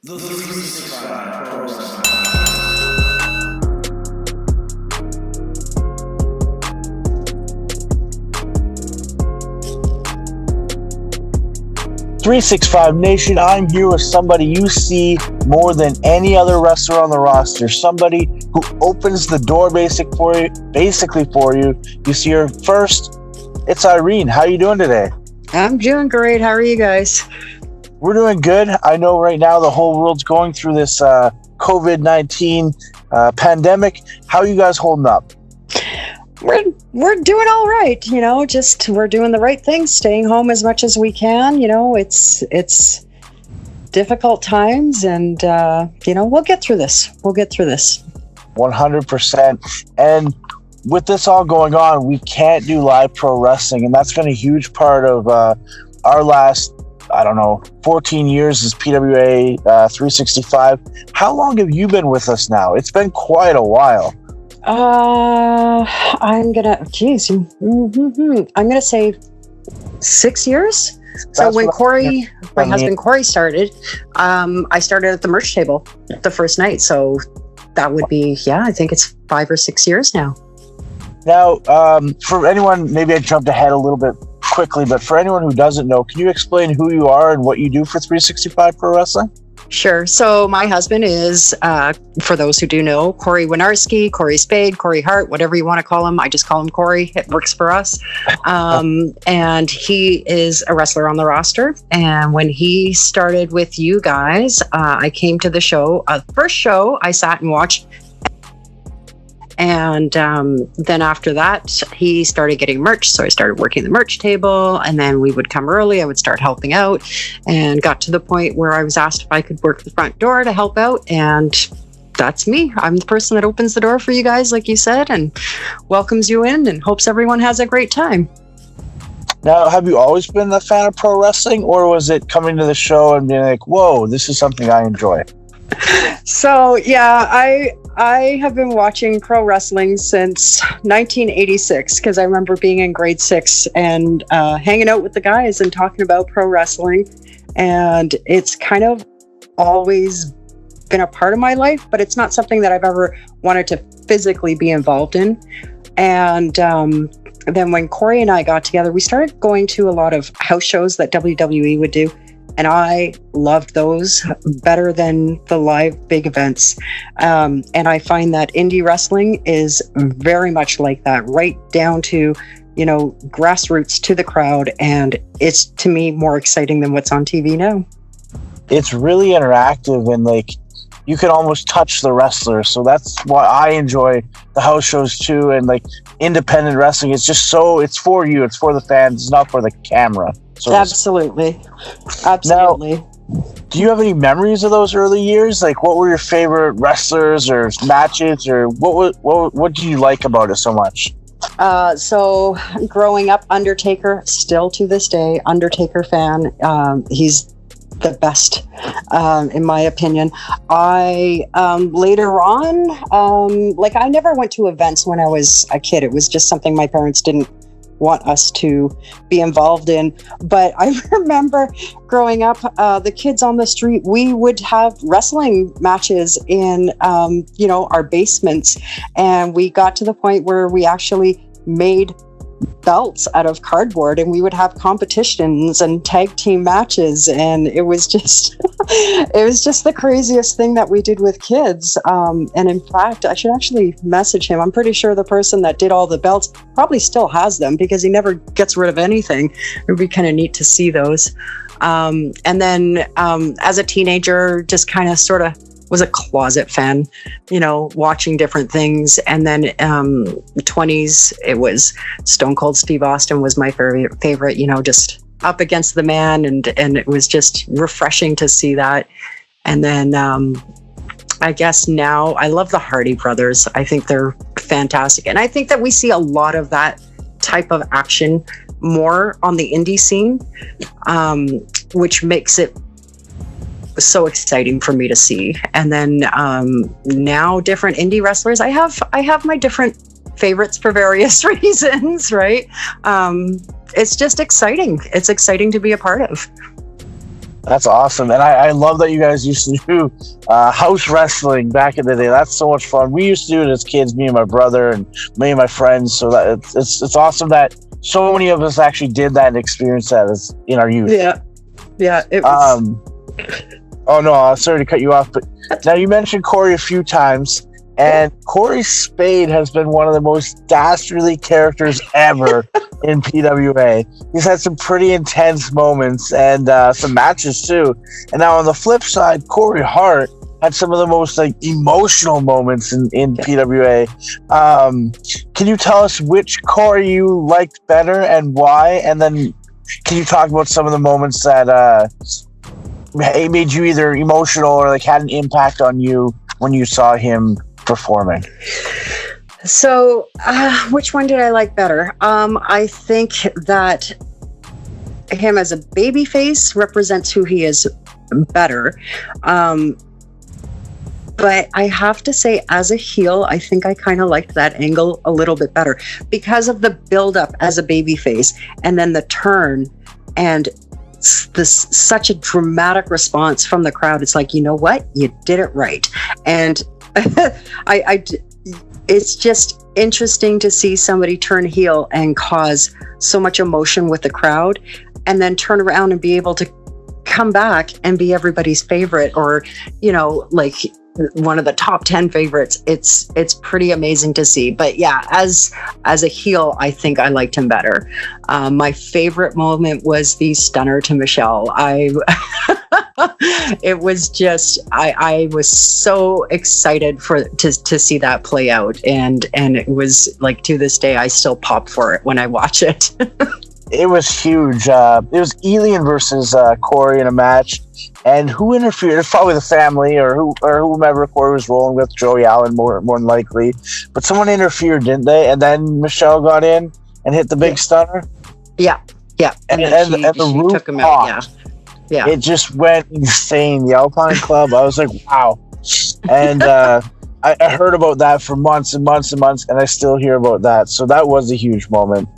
The 365 Pro Wrestling. 365 Nation, I'm here with somebody you see more than any other wrestler on the roster. Somebody who opens the door basically for you. You see her first. It's Irene. How are you doing today? I'm doing great. How are you guys? We're doing good. I know right now the whole world's going through this COVID-19 pandemic. How are you guys holding up? We're doing all right, just we're doing the right thing, staying home as much as we can. It's difficult times, and we'll get through this. 100%. And with this all going on, we can't do live pro wrestling, and that's been a huge part of our last 14 years as PWA 365. How long have you been with us now? It's been quite a while. I'm gonna say 6 years. So when my husband Corey started, I started at the merch table the first night. So that would be, I think it's 5 or 6 years now. Now, for anyone, maybe I jumped ahead a little bit quickly, but for anyone who doesn't know, can you explain who you are and what you do for 365 Pro Wrestling? Sure. So my husband is, for those who do know, Corey Winarski, Corey Spade, Corey Hart, whatever you want to call him. I just call him Corey. It works for us. And he is a wrestler on the roster. And when he started with you guys, I came to the show. First show, I sat and watched. And then after that, he started getting merch. So I started working the merch table, and then we would come early. I would start helping out, and got to the point where I was asked if I could work the front door to help out. And that's me. I'm the person that opens the door for you guys, like you said, and welcomes you in and hopes everyone has a great time. Now, have you always been a fan of pro wrestling, or was it coming to the show and being like, whoa, this is something I enjoy? So, I have been watching pro wrestling since 1986, because I remember being in grade 6 and hanging out with the guys and talking about pro wrestling. And it's kind of always been a part of my life, but it's not something that I've ever wanted to physically be involved in. And then when Corey and I got together, we started going to a lot of house shows that WWE would do. And I loved those better than the live big events. And I find that indie wrestling is very much like that, right down to, grassroots to the crowd. And it's, to me, more exciting than what's on TV now. It's really interactive, and you can almost touch the wrestler. So that's why I enjoy the house shows too. And independent wrestling, it's just it's for you. It's for the fans. It's not for the camera. So Absolutely. Now, do you have any memories of those early years? What were your favorite wrestlers or matches, or what do you like about it so much? So growing up, Undertaker, still to this day, Undertaker fan. He's the best, in my opinion. I later on, I never went to events when I was a kid. It was just something my parents didn't want us to be involved in. But I remember growing up, the kids on the street, we would have wrestling matches in, our basements. And we got to the point where we actually made belts out of cardboard, and we would have competitions and tag team matches. And it was just the craziest thing that we did with kids. And in fact, I should actually message him. I'm pretty sure the person that did all the belts probably still has them, because he never gets rid of anything. It would be kind of neat to see those. And then as a teenager, just kind of sort of was a closet fan, watching different things. And then 20s, it was Stone Cold Steve Austin was my favorite, just up against the man. And it was just refreshing to see that. And then I guess now I love the Hardy brothers. I think they're fantastic. And I think that we see a lot of that type of action more on the indie scene, which makes it so exciting for me to see. And then now different indie wrestlers, I have my different favorites for various reasons, right? It's just exciting. It's exciting to be a part of. That's awesome. And I love that you guys used to do house wrestling back in the day. That's so much fun. We used to do it as kids, me and my brother and me and my friends. So that it's awesome that so many of us actually did that and experienced that as in our youth. Yeah. Yeah. It was. Oh no, sorry to cut you off, but now you mentioned Corey a few times, and Corey Spade has been one of the most dastardly characters ever in PWA. He's had some pretty intense moments and some matches too. And now on the flip side, Corey Hart had some of the most like emotional moments in PWA. Can you tell us which Corey you liked better and why? And then can you talk about some of the moments that it made you either emotional or like had an impact on you when you saw him performing? So, which one did I like better? I think that him as a baby face represents who he is better. But I have to say, as a heel, I think I kind of liked that angle a little bit better because of the build-up as a baby face and then the turn and this such a dramatic response from the crowd. It's like, you know what? You did it right. And it's just interesting to see somebody turn heel and cause so much emotion with the crowd and then turn around and be able to come back and be everybody's favorite, or, you know, like one of the top 10 favorites. It's pretty amazing to see. But yeah, as a heel, I think I liked him better. My favorite moment was the stunner to Michelle. It was just, I was so excited to see that play out. And it was like, to this day, I still pop for it when I watch it. It was huge. It was Elian versus Corey in a match. And who interfered? It was probably the family or whomever Corey was rolling with, Joey Allen more than likely. But someone interfered, didn't they? And then Michelle got in and hit the big stunner. Yeah. And the roof took him out. Yeah. It just went insane. The Alpine Club, I was like, wow. And I heard about that for months and months and months, and I still hear about that. So that was a huge moment.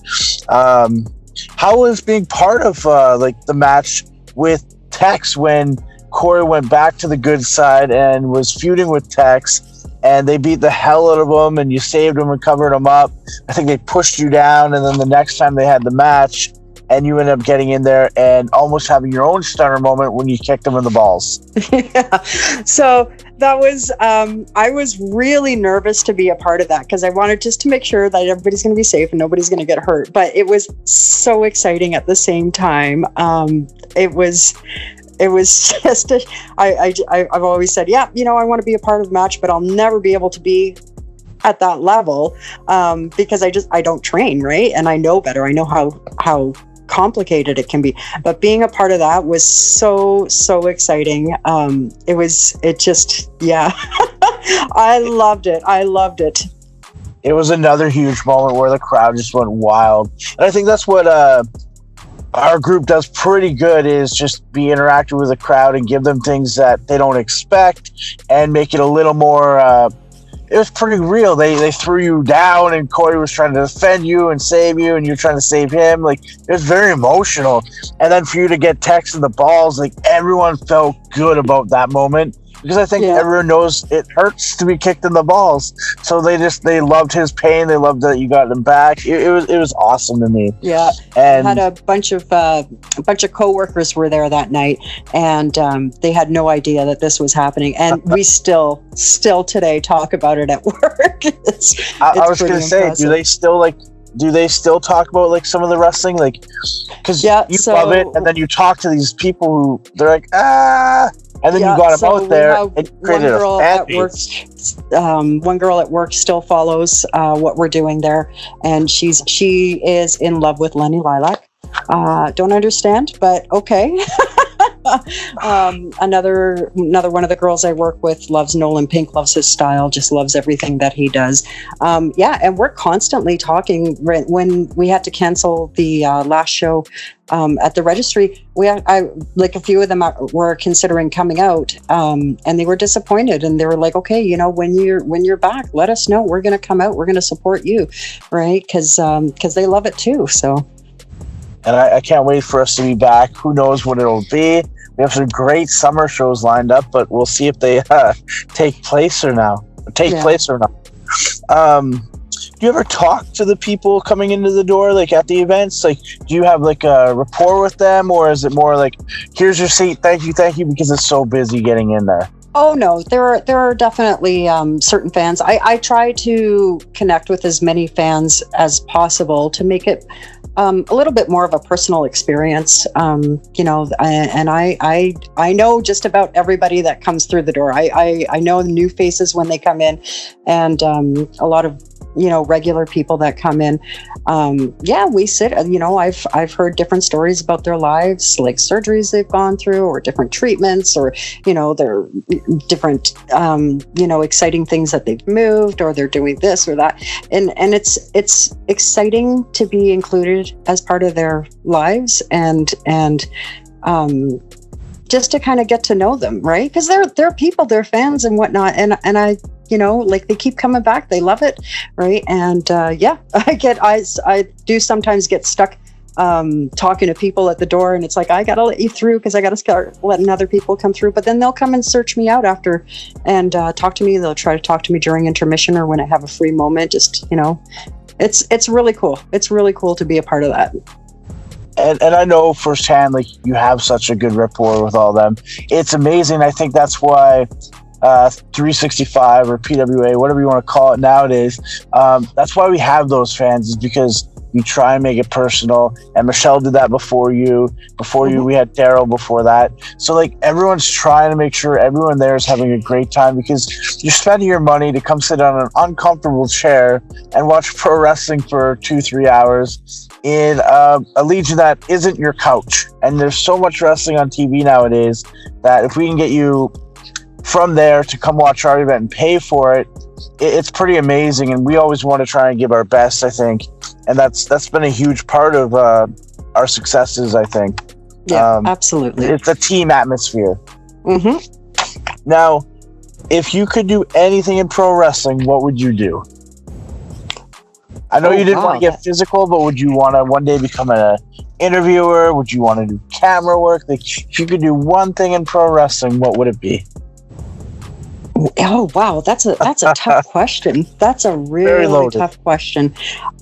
How was being part of like the match with Tex when Corey went back to the good side and was feuding with Tex, and they beat the hell out of him, and you saved him and covered him up. I think they pushed you down, and then the next time they had the match, and you ended up getting in there and almost having your own stunner moment when you kicked him in the balls. Yeah. So that was, I was really nervous to be a part of that because I wanted just to make sure that everybody's going to be safe and nobody's going to get hurt. But it was so exciting at the same time. It was just, I've always said, yeah, you know, I want to be a part of the match, but I'll never be able to be at that level because I don't train, right? And I know better. I know how complicated it can be, but being a part of that was so exciting. I loved it. It was another huge moment where the crowd just went wild, and I think that's what our group does pretty good, is just be interactive with the crowd and give them things that they don't expect and make it a little more it was pretty real. They threw you down, and Corey was trying to defend you and save you, and you're trying to save him. Like, it was very emotional. And then for you to get Tex in the balls, like, everyone felt good about that moment, because I think everyone knows it hurts to be kicked in the balls. So they loved his pain. They loved that you got him back. It was awesome to me. Yeah, and I had a bunch of coworkers were there that night, and they had no idea that this was happening. And we still today talk about it at work. I was going to say, do they still talk about like some of the wrestling, like, because you love it, and then you talk to these people who they're like, and then you got them out there and created a fan base. One girl at work still follows what we're doing there, and she is in love with Lenny Lilac. Don't understand, but okay. Another one of the girls I work with loves Nolan Pink, loves his style, just loves everything that he does. And we're constantly talking. When we had to cancel the last show at the registry, a few of them were considering coming out, and they were disappointed, and they were like, okay, you know, when you're back, let us know. We're going to come out. We're going to support you, right? Because they love it too. So. And I can't wait for us to be back. Who knows what it'll be? We have some great summer shows lined up, but we'll see if they take place or not. Do you ever talk to the people coming into the door, like at the events? Like, do you have like a rapport with them, or is it more like, here's your seat, thank you, because it's so busy getting in there? Oh no, there are definitely certain fans. I try to connect with as many fans as possible to make it a little bit more of a personal experience. You know, and I know just about everybody that comes through the door. I know the new faces when they come in, and a lot of, you know, regular people that come in. Yeah, we sit, you know, I've heard different stories about their lives, like surgeries they've gone through, or different treatments, or, you know, their different, you know, exciting things that they've moved, or they're doing this or that. And it's exciting to be included as part of their lives, and just to kind of get to know them, right? Because they're people, they're fans and whatnot. And I, you know, like, they keep coming back, they love it, right? And yeah, I do sometimes get stuck talking to people at the door, and it's like, I gotta let you through because I gotta start letting other people come through. But then they'll come and search me out after, and talk to me. They'll try to talk to me during intermission or when I have a free moment. Just, you know, it's really cool. It's really cool to be a part of that. And I know firsthand, like, you have such a good rapport with all of them. It's amazing. I think that's why 365 or PWA, whatever you want to call it nowadays, that's why we have those fans, is because we try and make it personal. And Michelle did that before you. We had Daryl before that. So, like, everyone's trying to make sure everyone there is having a great time, because you're spending your money to come sit on an uncomfortable chair and watch pro wrestling for 2-3 hours in a legion that isn't your couch. And there's so much wrestling on TV nowadays that if we can get you from there to come watch our event and pay for it, it's pretty amazing. And we always want to try and give our best, I think, and that's been a huge part of our successes, I think. Yeah, absolutely. It's a team atmosphere. Mm-hmm. Now, if you could do anything in pro wrestling, what would you do? I know you didn't want to get physical, but would you want to one day become an interviewer? Would you want to do camera work? Like, if you could do one thing in pro wrestling, what would it be? Oh wow, that's a tough question. That's a really tough question.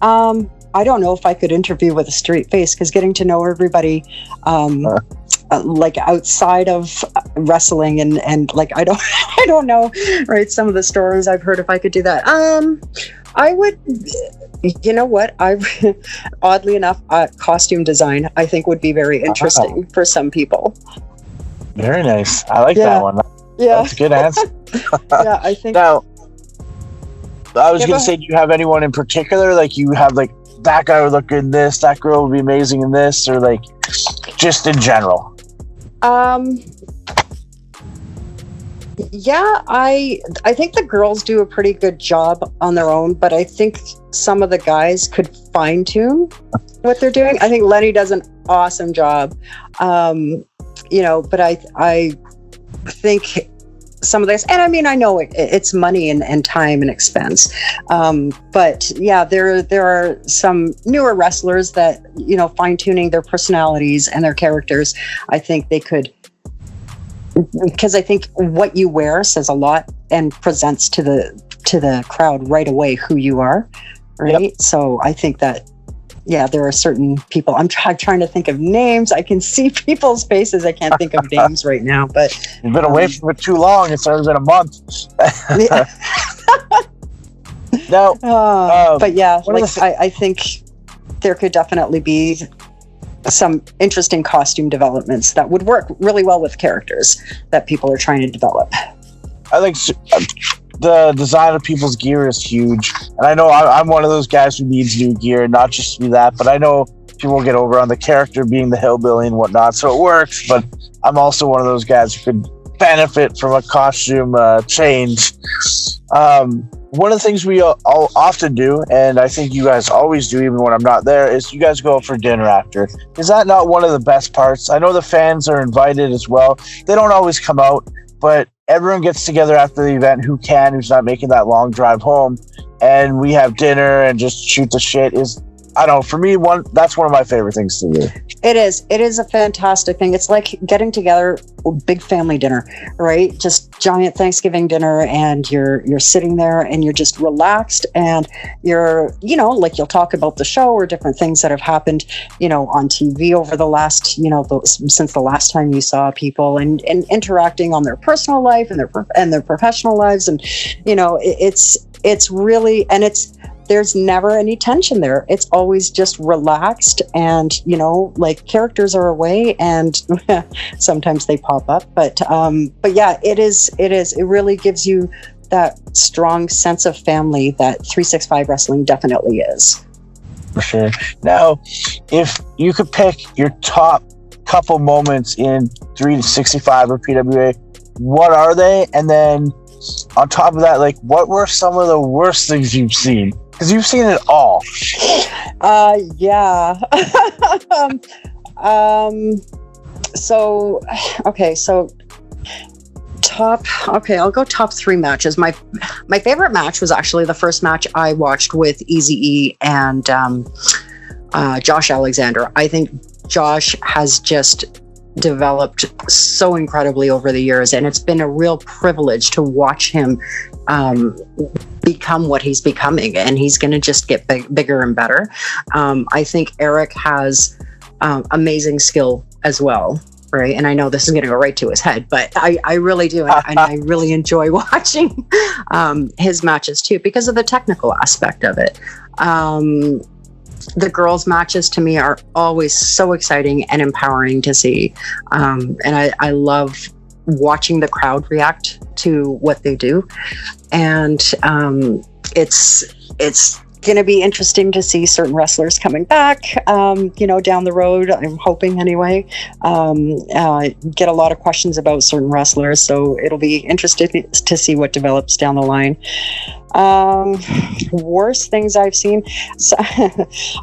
I don't know if I could interview with a straight face, because getting to know everybody, like, outside of wrestling, and like, I don't know, right? Some of the stories I've heard, if I could do that, I would. You know what? Oddly enough, costume design, I think, would be very interesting for some people. Very nice. I like that one. Yeah, that's a good answer. Yeah, I think. Now, I was going to say, do you have anyone in particular? Like, you have, like, that guy would look good in this, that girl would be amazing in this, or, like, just in general? Yeah, I think the girls do a pretty good job on their own, but I think some of the guys could fine tune what they're doing. I think Lenny does an awesome job. You know, but I think some of this, and I mean, I know it's money and time and expense, but yeah, there are some newer wrestlers that, you know, fine tuning their personalities and their characters. I think they could, because I think what you wear says a lot and presents to the crowd right away who you are, right? Yep. So I think that, yeah, there are certain people. I'm trying to think of names. I can see people's faces. I can't think of names right now. But you've been away from it too long. It's already been a month. Now, but yeah, like, I think there could definitely be some interesting costume developments that would work really well with characters that people are trying to develop. I think the design of people's gear is huge, and I know I'm one of those guys who needs new gear, not just to be that, but I know people will get over on the character being the hillbilly and whatnot, so it works. But I'm also one of those guys who could benefit from a costume change. One of the things we all often do, and I think you guys always do even when I'm not there, is you guys go out for dinner after. Is that not one of the best parts? I know the fans are invited as well. They don't always come out, but everyone gets together after the event who can, who's not making that long drive home, and we have dinner and just shoot the shit. Is I don't know, for me, that's one of my favorite things to do. It is a fantastic thing. It's like getting together, big family dinner, right? Just giant Thanksgiving dinner, and you're sitting there and you're just relaxed, and you're, like, you'll talk about the show or different things that have happened, on TV over the last, since the last time you saw people, and interacting on their personal life and their professional lives. And, it's really, and there's never any tension there. It's always just relaxed, and like, characters are away, and sometimes they pop up, but yeah, it really gives you that strong sense of family that 365 wrestling definitely is. For sure. Now, if you could pick your top couple moments in 365 or PWA, what are they? And then on top of that, like, what were some of the worst things you've seen? Because you've seen it all. Yeah. So I'll go top 3 matches. My favorite match was actually the first match I watched with Eazy-E and Josh Alexander. I think Josh has just developed so incredibly over the years, and it's been a real privilege to watch him become what he's becoming, and he's going to just get bigger and better. I think Eric has amazing skill as well, right? And I know this is going to go right to his head, but I really do, and I really enjoy watching his matches too, because of the technical aspect of it. The girls' matches to me are always so exciting and empowering to see, and I love watching the crowd react to what they do. And it's going to be interesting to see certain wrestlers coming back, down the road. I'm hoping anyway. Get a lot of questions about certain wrestlers, so it'll be interesting to see what develops down the line. Worst things I've seen. So,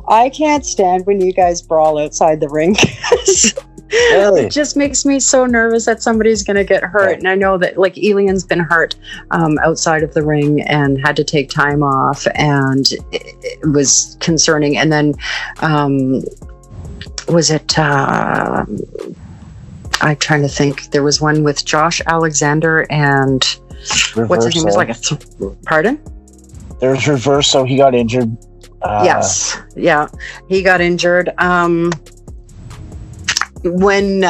I can't stand when you guys brawl outside the ring. Really? It just makes me so nervous that somebody's going to get hurt. And I know that, like, Elian's been hurt outside of the ring and had to take time off, and it was concerning. And then was it I'm trying to think. There was one with Josh Alexander and Reverso. What's his name? It was like pardon? There's Reverso. He got injured. Yes. Yeah. He got injured. When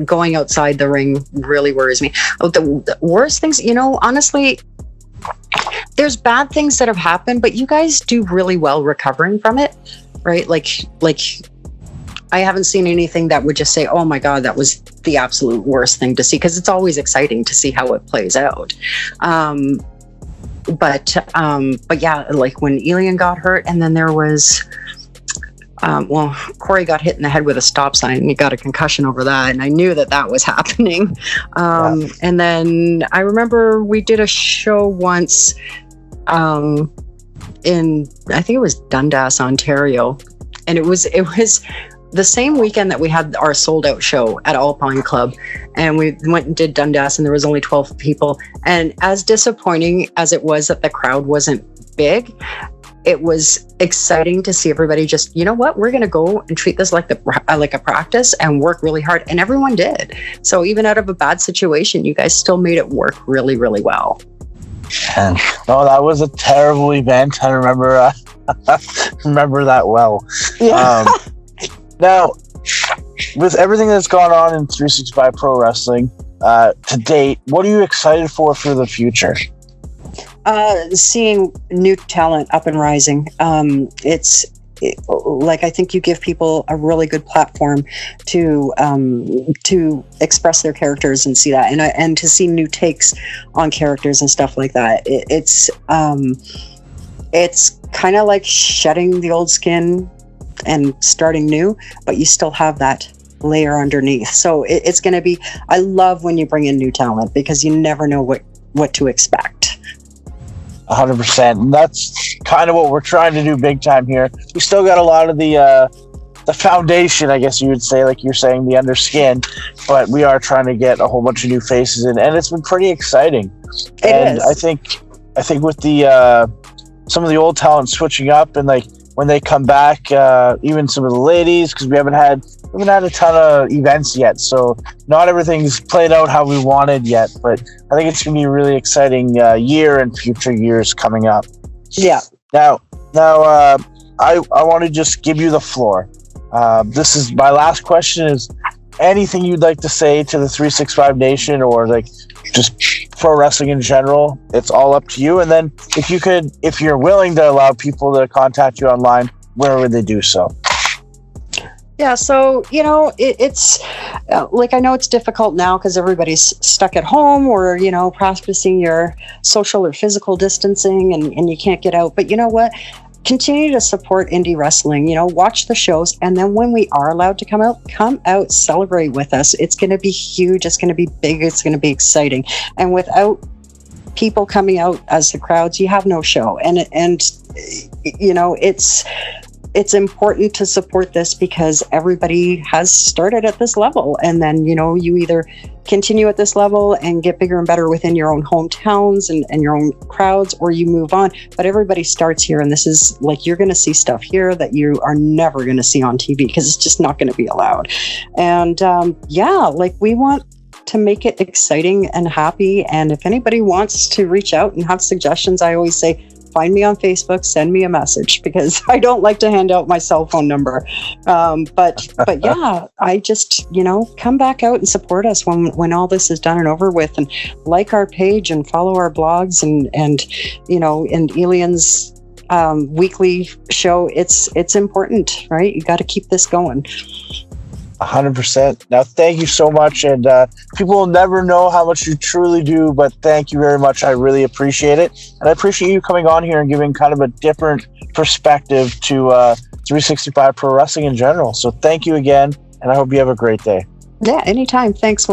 going outside the ring really worries me. The worst things, honestly, there's bad things that have happened, but you guys do really well recovering from it, right? Like I haven't seen anything that would just say, oh my God, that was the absolute worst thing to see, because it's always exciting to see how it plays out. But yeah, like when Elian got hurt, and then there was Corey got hit in the head with a stop sign, and he got a concussion over that, and I knew that was happening. And then I remember we did a show once in, I think it was Dundas, Ontario, and it was the same weekend that we had our sold out show at Alpine Club, and we went and did Dundas, and there was only 12 people. And as disappointing as it was that the crowd wasn't big, it was exciting to see everybody just, you know what, we're going to go and treat this like a practice and work really hard. And everyone did. So even out of a bad situation, you guys still made it work really, really well. And, that was a terrible event. I remember remember that well. Yeah. Now, with everything that's gone on in 365 Pro Wrestling to date, what are you excited for the future? Seeing new talent up and rising. I think you give people a really good platform to express their characters and see that, and to see new takes on characters and stuff like that. It's kind of like shedding the old skin and starting new, but you still have that layer underneath. So it's going to be, I love when you bring in new talent, because you never know what to expect. 100%. And that's kind of what we're trying to do big time here. We still got a lot of the foundation, I guess you would say, like you're saying, the underskin, but we are trying to get a whole bunch of new faces in, and it's been pretty exciting. It is. I think with the some of the old talent switching up, and like when they come back, even some of the ladies, because we haven't had a ton of events yet, so not everything's played out how we wanted yet. But I think it's going to be a really exciting year and future years coming up. Yeah. Now, I want to just give you the floor. This is my last question. Is anything you'd like to say to the 365 Nation, or like just pro wrestling in general? It's all up to you. And then if you're willing to allow people to contact you online, where would they do so? Yeah, so, it's like, I know it's difficult now because everybody's stuck at home, or, practicing your social or physical distancing, and you can't get out. But you know what? Continue to support indie wrestling, watch the shows. And then when we are allowed to come out, celebrate with us. It's going to be huge. It's going to be big. It's going to be exciting. And without people coming out as the crowds, you have no show. And it's important to support this because everybody has started at this level. And then, you either continue at this level and get bigger and better within your own hometowns and your own crowds, or you move on. But everybody starts here. And this is like, you're going to see stuff here that you are never going to see on TV because it's just not going to be allowed. And we want to make it exciting and happy. And if anybody wants to reach out and have suggestions, I always say, find me on Facebook, send me a message, because I don't like to hand out my cell phone number. But yeah, I just, come back out and support us when all this is done and over with, and like our page and follow our blogs and Elian's weekly show. It's important, right? You got to keep this going. 100%. Now, thank you so much. And people will never know how much you truly do, but thank you very much. I really appreciate it. And I appreciate you coming on here and giving kind of a different perspective to 365 Pro Wrestling in general. So thank you again, and I hope you have a great day. Yeah, anytime. Thanks.